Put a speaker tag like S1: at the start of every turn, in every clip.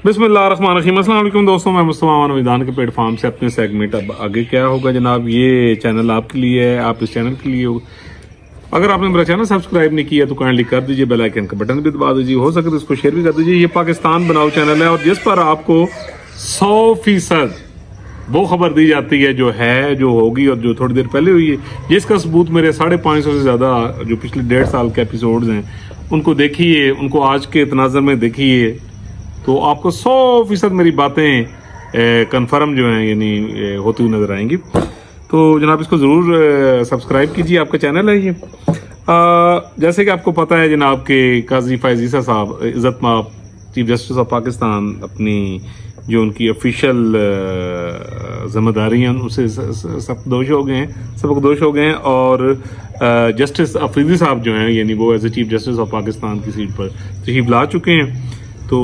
S1: बिस्मिल्लाहिर्रहमानिर्रहीम। अस्सलाम वालेकुम दोस्तों, मैं मुस्तफा मैदान के प्लेटफॉर्म से अपने सेगमेंट। अब आगे क्या होगा जनाब, ये चैनल आपके लिए है, आप इस चैनल के लिए हो। अगर आपने मेरा चैनल सब्सक्राइब नहीं किया तो काइंडली कर दीजिए, बेल आइकन का बटन भी दबा दीजिए, हो सके तो इसको शेयर भी कर दीजिए। ये पाकिस्तान बनाओ चैनल है और जिस पर आपको 100% वो खबर दी जाती है जो है, जो होगी और जो थोड़ी देर पहले हुई है, जिसका सबूत मेरे 550 से ज्यादा जो पिछले 1.5 साल के एपिसोड्स हैं उनको देखिए, उनको आज के तनाज़ुर में देखिए, तो आपको 100% मेरी बातें कंफर्म जो हैं यानी होती हुई नजर आएंगी। तो जनाब इसको जरूर सब्सक्राइब कीजिए, आपका चैनल है ये। जैसे कि आपको पता है जनाब के काजी फैज़ ईसा साहब, इज़्ज़त-माब चीफ जस्टिस ऑफ पाकिस्तान, अपनी जो उनकी ऑफिशियल जिम्मेदारी हैं उनसे सबकदोश हो गए हैं और जस्टिस अफरीदी साहब जो हैं यानी वो as a chief justice of Pakistan की सीट पर तशरीफ ला चुके हैं। तो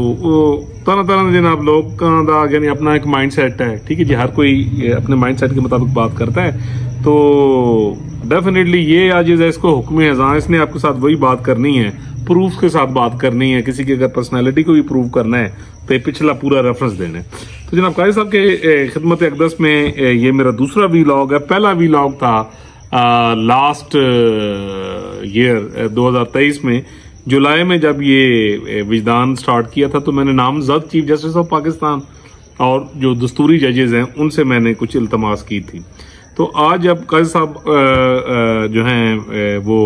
S1: तरह तरह जनाब लोग का यानी अपना एक माइंड सेट है, ठीक है जी, हर कोई अपने माइंड सेट के मुताबिक बात करता है। तो डेफिनेटली ये आज इसको हुक्म अज़ां, इसने आपके साथ वही बात करनी है, प्रूफ के साथ बात करनी है। किसी की अगर पर्सनैलिटी को भी प्रूव करना है तो पिछला पूरा रेफरेंस देना है। तो जनाब काजी साहब के खिदमत अक़दस में ये मेरा दूसरा वीलॉग है। पहला वीलॉग था लास्ट ईयर 2023 में जुलाई में, जब ये विजदान स्टार्ट किया था तो मैंने नामजद चीफ जस्टिस ऑफ पाकिस्तान और जो दस्तूरी जजेस हैं उनसे मैंने कुछ इल्तमास की थी। तो आज जब काजी साहब जो हैं वो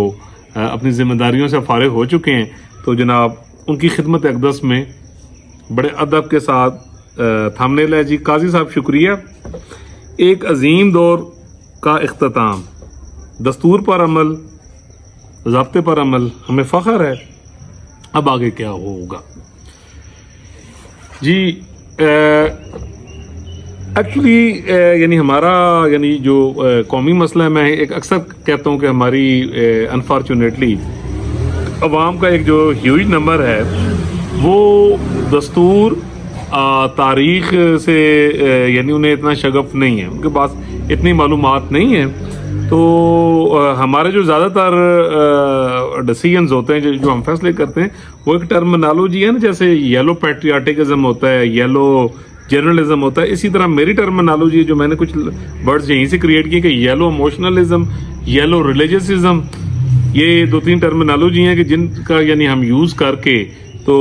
S1: अपनी जिम्मेदारियों से फारिग हो चुके हैं तो जनाब उनकी खिदमत अक़दस में बड़े अदब के साथ थंबनेल है जी, काजी साहब शुक्रिया, एक अजीम दौर का इख्तिताम, दस्तूर पर अमल, ज़ाब्ते पर अमल, हमें फख्र है, अब आगे क्या होगा जी। एक्चुअली यानी हमारा यानी जो कौमी मसला है, मैं एक अक्सर कहता हूँ कि हमारी अनफॉर्चुनेटली अवाम का एक जो ह्यूज नंबर है वो दस्तूर तारीख से यानी उन्हें इतना शगफ नहीं है, उनके पास इतनी मालूमात नहीं है। तो हमारे जो ज़्यादातर डिसीजंस होते हैं, जो हम फैसले करते हैं, वो एक टर्मिनोलॉजी है ना, जैसे येलो पैट्रियाटिज्म होता है, येलो जर्नलिज्म होता है, इसी तरह मेरी टर्मिनोलॉजी जो मैंने कुछ वर्ड्स यहीं से क्रिएट किए कि येलो इमोशनलिज्म, येलो रिलीजियसिज्म, ये 2-3 टर्मिनोलॉजी हैं कि जिनका यानी हम यूज करके तो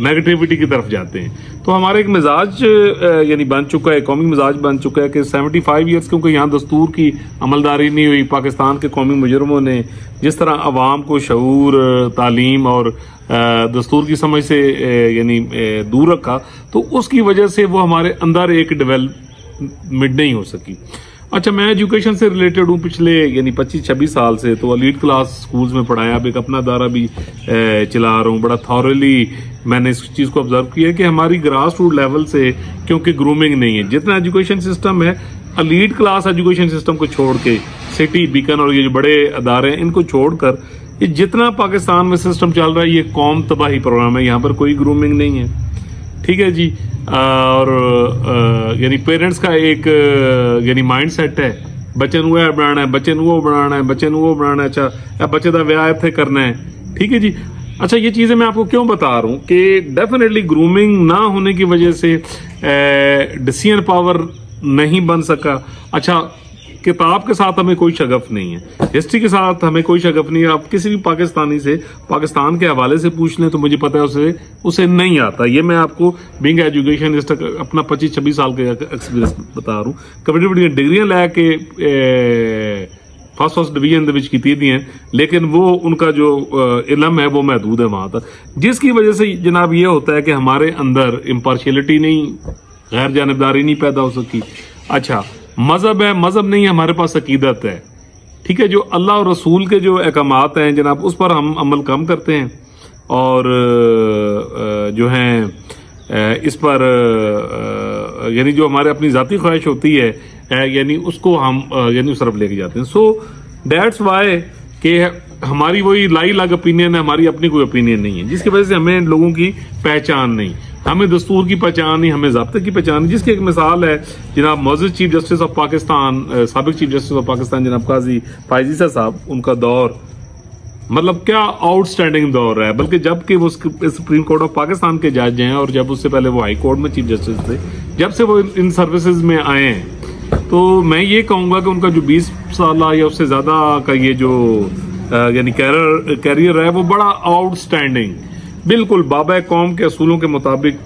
S1: नेगेटिविटी की तरफ जाते हैं। तो हमारा एक मिजाज यानी बन चुका है, कौमी मिजाज बन चुका है कि 75 ईयर्स क्योंकि यहाँ दस्तूर की अमलदारी नहीं हुई, पाकिस्तान के कौमी मुजरमों ने जिस तरह अवाम को शऊर, तालीम और दस्तूर की समझ से यानी दूर रखा, तो उसकी वजह से वो हमारे अंदर एक डेवलपमेंट नहीं हो सकी। अच्छा, मैं एजुकेशन से रिलेटेड हूँ पिछले यानी 25-26 साल से, तो एलीट क्लास स्कूल्स में पढ़ाया, अब एक अपना दायरा भी चला रहा हूँ। बड़ा थॉरली मैंने इस चीज़ को ऑब्जर्व किया कि हमारी ग्रास रूट लेवल से क्योंकि ग्रूमिंग नहीं है, जितना एजुकेशन सिस्टम है एलीट क्लास एजुकेशन सिस्टम को छोड़ के, सिटी, बीकन और ये जो बड़े अदारे हैं इनको छोड़कर ये जितना पाकिस्तान में सिस्टम चल रहा है ये कौम तबाही प्रोग्राम है, यहाँ पर कोई ग्रूमिंग नहीं है, ठीक है जी। और यानी पेरेंट्स का एक यानी माइंड सेट है, बच्चे नू बनाना है, बच्चे नू वो बनाना है, बच्चे नू वो बनाना है, अच्छा बच्चे का ब्याह इत्थे करना है, ठीक है जी। अच्छा, ये चीजें मैं आपको क्यों बता रहा हूँ कि डेफिनेटली ग्रूमिंग ना होने की वजह से डिसीजन पावर नहीं बन सका। अच्छा, किताब के साथ हमें कोई शगफ नहीं है, हिस्ट्री के साथ हमें कोई शगफ नहीं है। आप किसी भी पाकिस्तानी से पाकिस्तान के हवाले से पूछ लें तो मुझे पता है उसे नहीं आता। ये मैं आपको बीइंग एजुकेशनिस्ट अपना 25-26 साल का एक्सपीरियंस बता रहा हूँ। बड़ी बड़ी डिग्रियां लैके फर्स्ट डिवीजन की हैं, लेकिन वो उनका जो इलम है वो महदूद है वहां तक, जिसकी वजह से जनाब ये होता है कि हमारे अंदर इम्पार्शियलिटी नहीं, गैर जानिबदारी नहीं पैदा हो सकी। अच्छा, मजहब है, मजहब नहीं है, हमारे पास अकीदत है, ठीक है। जो अल्लाह और रसूल के जो अहकामात हैं जनाब उस पर हम अमल कम करते हैं और जो हैं इस पर यानी जो हमारे अपनी जाती ख्वाहिश होती है यानी उसको हम यानी उस तरफ लेके जाते हैं। सो दैट्स वाई कि हमारी वही लाई लाग ओपिनियन है, हमारी अपनी कोई ओपिनियन नहीं है, जिसकी वजह से हमें लोगों की पहचान नहीं, हमें दस्तूर की पहचान नहीं, हमें ज़ाब्ते की पहचान नहीं। जिसकी एक मिसाल है जनाब मौजूद चीफ जस्टिस ऑफ पाकिस्तान, साबिक चीफ जस्टिस ऑफ पाकिस्तान जनाब काजी फैज़ ईसा साहब, उनका दौर मतलब क्या आउटस्टैंडिंग दौर है। बल्कि जब कि वो सुप्रीम कोर्ट ऑफ पाकिस्तान के जज हैं और जब उससे पहले वो हाई कोर्ट में चीफ जस्टिस थे, जब से वो इन सर्विसेज में आए हैं, तो मैं ये कहूंगा कि उनका जो 20 साल या उससे ज्यादा का ये जो यानी कैरियर है वो बड़ा आउटस्टैंडिंग, बिल्कुल बाबा कौम के असूलों के मुताबिक।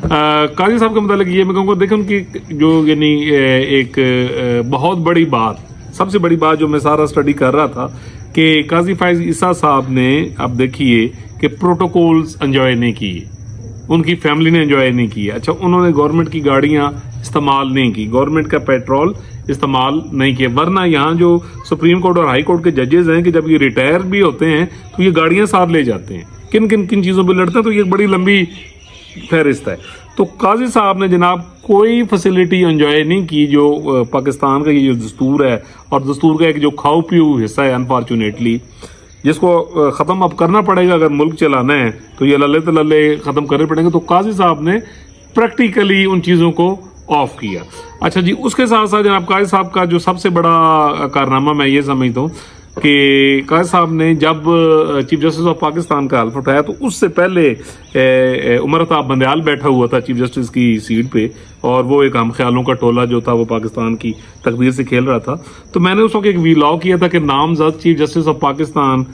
S1: काजी साहब के मुताबिक ये मैं कहूँगा, देखें उनकी जो यानी एक बहुत बड़ी बात, सबसे बड़ी बात जो मैं सारा स्टडी कर रहा था कि काजी फायज ईसा साहब ने, अब देखिए कि प्रोटोकॉल्स एंजॉय नहीं किए, उनकी फैमिली ने एंजॉय नहीं किया। अच्छा, उन्होंने गवर्नमेंट की गाड़ियां इस्तेमाल नहीं की, गवर्नमेंट का पेट्रोल इस्तेमाल नहीं किया, वरना यहाँ जो सुप्रीम कोर्ट और हाई कोर्ट के जजेस हैं कि जब ये रिटायर भी होते हैं तो ये गाड़ियां साथ ले जाते हैं, किन किन किन चीजों पर लड़ते हैं, तो ये बड़ी लंबी फहरिस्त है। तो काजी साहब ने जनाब कोई फैसिलिटी एंजॉय नहीं की जो पाकिस्तान का ये जो दस्तूर है, और दस्तूर का एक जो खाओ पीऊ हिस्सा है अनफॉर्चुनेटली, जिसको खत्म अब करना पड़ेगा अगर मुल्क चलाना है, तो ये लल्ले तल्ले खत्म करने पड़ेंगे। तो काजी साहब ने प्रैक्टिकली उन चीजों को ऑफ किया। अच्छा जी, उसके साथ साथ जनाब काजी साहब का जो सबसे बड़ा कारनामा मैं ये समझता हूँ कि काजी साहब ने जब चीफ जस्टिस ऑफ पाकिस्तान का हल्फ उठाया, तो उससे पहले उमर अताब बंदयाल बैठा हुआ था चीफ जस्टिस की सीट पे, और वो एक हम ख्यालों का टोला जो था वो पाकिस्तान की तकदीर से खेल रहा था। तो मैंने उस वक्त एक वीलॉग किया था कि नामजद चीफ जस्टिस ऑफ पाकिस्तान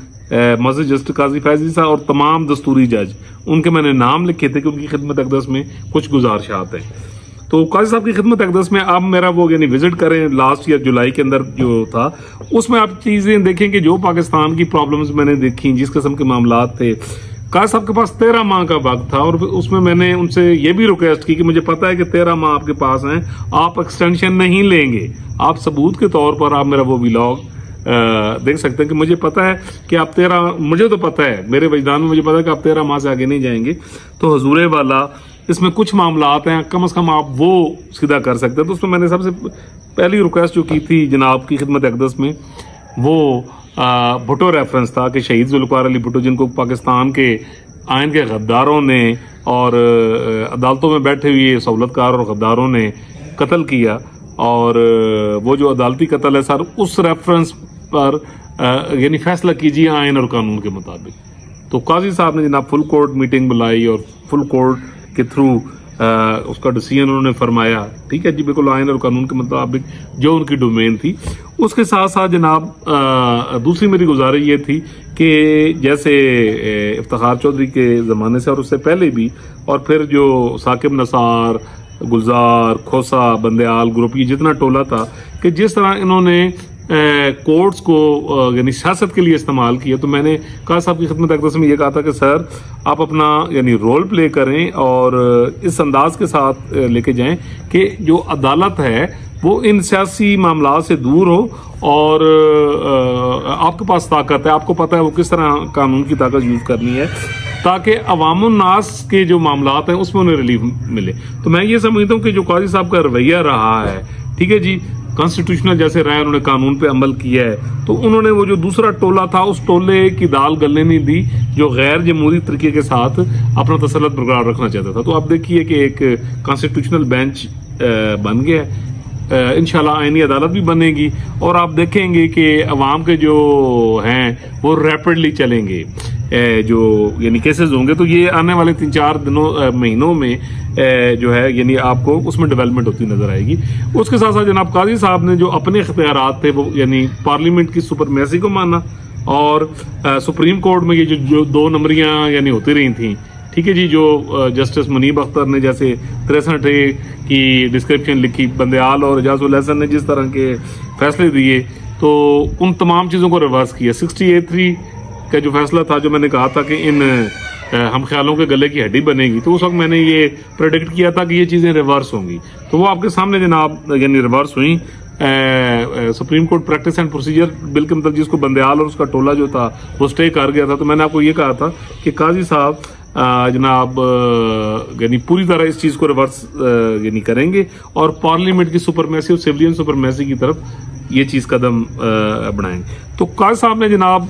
S1: मस्जिद जस्टिस काजी फैजी साहब और तमाम दस्तूरी जज, उनके मैंने नाम लिखे थे कि उनकी खिदमत अक़दस में कुछ गुजारिशात है। तो काजी साहब की खिदमत अक़दस में आप मेरा वो यानी विजिट करें लास्ट ईयर जुलाई के अंदर जो था, उसमें आप चीजें देखें कि जो पाकिस्तान की प्रॉब्लम्स मैंने देखी, जिस किस्म के मामलात थे, काजी साहब के पास 13 माह का वक्त था, और उसमें मैंने उनसे ये भी रिक्वेस्ट की कि मुझे पता है कि 13 माह आपके पास हैं, आप एक्सटेंशन नहीं लेंगे, आप सबूत के तौर पर आप मेरा वो व्लॉग देख सकते हैं कि मुझे पता है कि आप 13, मुझे तो पता है, मेरे वजदान में मुझे पता है कि आप 13 माह से आगे नहीं जाएंगे। तो हजूरे वाला इसमें कुछ मामलात हैं, कम से कम आप वो सीधा कर सकते हैं। तो उसमें मैंने सबसे पहली रिक्वेस्ट जो की थी जनाब की खिदमत अक़दस में, वो भुट्टो रेफरेंस था कि शहीद जुल्फ़िकार अली भुट्टो, जिनको पाकिस्तान के आइन के गद्दारों ने और अदालतों में बैठे हुए सहूलतकार और गद्दारों ने कत्ल किया, और वो जो अदालती कत्ल है सर, उस रेफरेंस पर यानी फैसला कीजिए आइन और कानून के मुताबिक। तो काजी साहब ने जनाब फुल कोर्ट मीटिंग बुलाई और फुल कोर्ट के थ्रू उसका डिसीजन उन्होंने फरमाया, ठीक है जी, बिल्कुल आइन और कानून के मुताबिक जो उनकी डोमेन थी। उसके साथ साथ जनाब दूसरी मेरी गुजारिश ये थी कि जैसे इफ्तिखार चौधरी के ज़माने से और उससे पहले भी, और फिर जो साकिब नसार, गुलजार, खोसा, बंदयाल ग्रुप, ये जितना टोला था, कि जिस तरह इन्होंने कोर्ट्स को यानी सियासत के लिए इस्तेमाल किया, तो मैंने काजी साहब की खिदमत अक़दस में ये कहा था कि सर आप अपना यानी रोल प्ले करें और इस अंदाज के साथ लेके जाएं कि जो अदालत है वो इन सियासी मामला से दूर हो, और आपके पास ताकत है, आपको पता है वो किस तरह कानून की ताकत यूज करनी है, ताकि अवामुन नास के जो मामलात हैं उसमें उन्हें रिलीफ मिले। तो मैं ये समझता हूँ कि जो काजी साहब का रवैया रहा है, ठीक है जी, कॉन्स्टिट्यूशनल जैसे राय उन्होंने कानून पे अमल किया है, तो उन्होंने वो जो दूसरा टोला था उस टोले की दाल गलने नहीं दी जो गैर जमहूरी तरीके के साथ अपना तसल्लुत बरकरार रखना चाहता था। तो आप देखिए कि एक कॉन्स्टिट्यूशनल बेंच बन गया है, इंशाल्लाह आईनी अदालत भी बनेगी, और आप देखेंगे कि अवाम के जो हैं वो रैपिडली चलेंगे, जो यानी केसेस होंगे, तो ये आने वाले 3-4 महीनों में जो है यानी आपको उसमें डेवलपमेंट होती नजर आएगी। उसके साथ साथ जनाब काजी साहब ने जो अपने इख्तियारात थे वो यानी पार्लियामेंट की सुपरमेसी को माना, और सुप्रीम कोर्ट में ये जो 2 नंबरियां यानी होती रही थी, ठीक है जी, जो जस्टिस मुनीब अख्तर ने जैसे 63 की डिस्क्रिप्शन लिखी, बंदयाल और एजाजुल हसन ने जिस तरह के फैसले दिए, तो उन तमाम चीजों को रिवर्स किया। 68 का जो फैसला था, जो मैंने कहा था कि इन हम ख्यालों के गले की हड्डी बनेगी, तो उस वक्त मैंने ये प्रेडिक्ट किया था कि ये चीजें रिवर्स होंगी, तो वो आपके सामने जनाब यानी रिवर्स हुई। Supreme court practice and procedure bill के मतलब जिसको बंदयाल और उसका टोला जो था वो स्टे कर गया था, तो मैंने आपको ये कहा था कि काजी साहब जनाब यानी पूरी तरह इस चीज को रिवर्स यानी करेंगे, और पार्लियामेंट की सुपरमेसी और सिविलियन सुपरमेसी की तरफ ये चीज कदम बढ़ाएंगे। तो काजी साहब ने जनाब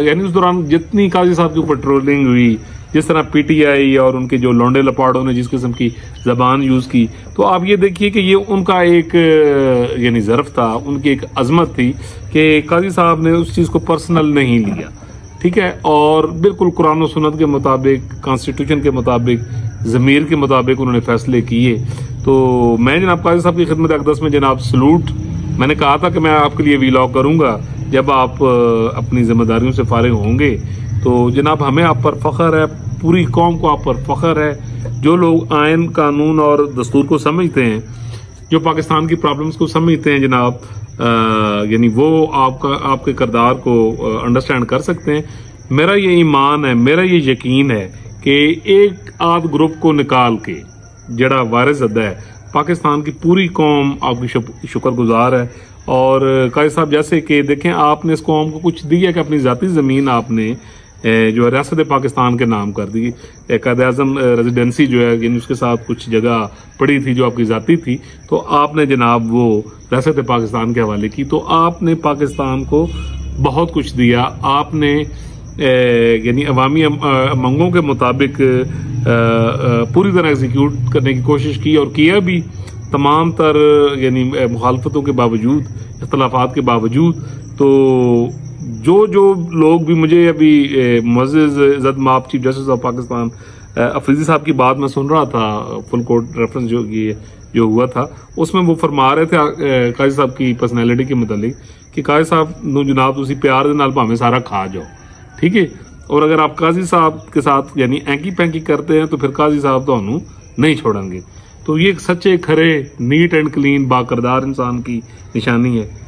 S1: यानी उस दौरान जितनी काजी साहब की ऊपर ट्रोलिंग हुई, जिस तरह पीटीआई और उनके जो लौंडे लपाड़ों ने जिस किस्म की जबान यूज की, तो आप ये देखिए कि ये उनका एक यानी ज़र्फ था, उनकी एक अजमत थी कि काजी साहब ने उस चीज को पर्सनल नहीं लिया, ठीक है, और बिल्कुल कुरान और सुन्नत के मुताबिक, कॉन्स्टिट्यूशन के मुताबिक, ज़मीर के मुताबिक उन्होंने फैसले किए। तो मैं जनाब काजी साहब की खिदमत अक़दस में जनाब सलूट, मैंने कहा था कि मैं आपके लिए वीलॉग करूंगा जब आप अपनी जिम्मेदारियों से फारिग होंगे। तो जनाब हमें आप पर फ़ख्र है, पूरी कौम को आप पर फ़ख्र है। जो लोग आइन, कानून और दस्तूर को समझते हैं, जो पाकिस्तान की प्रॉब्लम्स को समझते हैं जनाब, यानी वो आपके किरदार को अंडरस्टैंड कर सकते हैं। मेरा ये ईमान है, मेरा ये यकीन है कि एक आध ग्रुप को निकाल के जड़ा वारिस अदा है, पाकिस्तान की पूरी कौम आपकी शुक्रगुजार है। और काजी साहब जैसे कि देखें, आपने इस कौम को कुछ दिया कि अपनी ज़ाती ज़मीन आपने जो रियासत पाकिस्तान के नाम कर दी। कायद-ए-आज़म रेजिडेंसी जो है, यानी उसके साथ कुछ जगह पड़ी थी जो आपकी ज़ाती थी, तो आपने जनाब वो रियासत पाकिस्तान के हवाले की। तो आपने पाकिस्तान को बहुत कुछ दिया। आपने यानी अवामी मंगों के मुताबिक पूरी तरह एग्जीक्यूट करने की कोशिश की और किया भी, तमाम तर यानी मुखालफतों के बावजूद, इख्तलाफात के बावजूद। तो जो लोग भी मुझे अभी मुअज़्ज़िज़ इज़्ज़त माब chief justice of Pakistan Afridi साहब की बात में सुन रहा था, फुल कोर्ट रेफरेंस जो हुआ था, उसमें वो फरमा रहे थे काजी साहब की पर्सनैलिटी के मुतालिक कि काजी साहब नो जनाब तुसी प्यार दे नाल भावें सारा खा जाओ, ठीक है, और अगर आप काजी साहब के साथ यानी एंकी पैंकी करते हैं तो फिर काजी साहब तो नहीं छोड़ेंगे। तो ये एक सच्चे खरे नीट एंड क्लीन बाकरदार इंसान की निशानी है।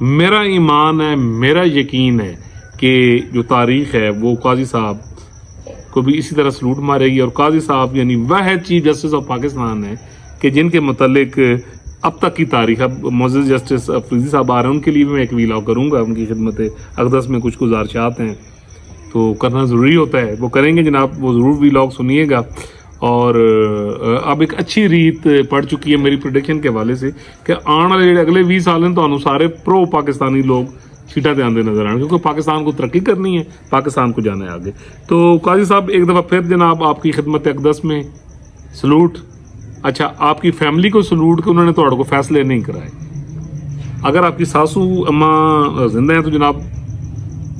S1: मेरा ईमान है, मेरा यकीन है कि जो तारीख है वो काजी साहब को भी इसी तरह सलूट मारेगी। और काजी साहब यानी वह चीफ जस्टिस ऑफ पाकिस्तान है कि जिनके मुतालिक अब तक की तारीख, अब मुअज़्ज़िज़ जस्टिस अफरीदी साहब आ रहे हैं, उनके लिए भी मैं एक वीलॉग करूंगा। उनकी खिदमत अक़दस में कुछ गुज़ारिशात हैं तो करना ज़रूरी होता है, वो करेंगे जनाब, वो ज़रूर वीलॉग सुनिएगा। और अब एक अच्छी रीत पड़ चुकी है मेरी प्रोडिक्शन के हवाले से कि आने वाले अगले 20 साल तो सारे प्रो पाकिस्तानी लोग सीटा ते आंदे नजर आने, क्योंकि पाकिस्तान को तरक्की करनी है, पाकिस्तान को जाना है आगे। तो काजी साहब एक दफ़ा फिर जनाब आपकी खिदमत अक़दस में सलूट। अच्छा, आपकी फैमिली को सलूट कि उन्होंने तो को फैसले नहीं कराए। अगर आपकी सासू अम्मा जिंदा हैं तो जनाब,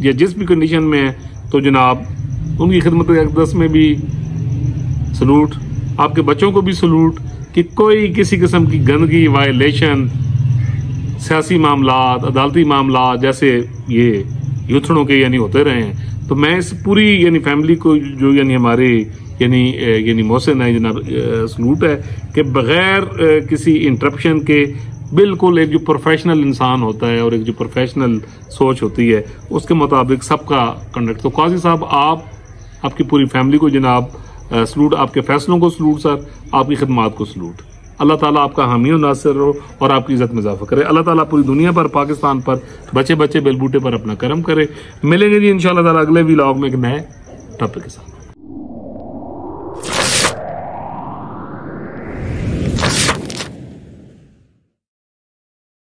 S1: या जिस भी कंडीशन में है तो जनाब उनकी खिदमत अक़दस में भी सलूट। आपके बच्चों को भी सलूट कि कोई किसी किस्म की गंदगी, वायलेशन, सियासी मामलात, अदालती मामलात जैसे ये यूथड़ों के यानी होते रहे हैं। तो मैं इस पूरी यानी फैमिली को जो यानी हमारे यानी मोहसिन है जनाब, सलूट है कि बगैर किसी इंटरप्शन के बिल्कुल एक जो प्रोफेशनल इंसान होता है और एक जो प्रोफेशनल सोच होती है उसके मुताबिक सबका कंडक्ट। तो काजी साहब आपकी पूरी फैमिली को जनाब सलूट, आपके फैसलों को सलूट सर, आपकी खिदमात को सलूट। अल्लाह ताला आपका हामी और नासिर हो और आपकी इज्जत में इजाफा करे। अल्लाह ताला पूरी दुनिया पर, पाकिस्तान पर, बच्चे बच्चे बेलबूटे पर अपना करम करे। मिलेंगे जी इंशाअल्लाह ताला अगले व्लॉग में एक नए टॉपिक के साथ।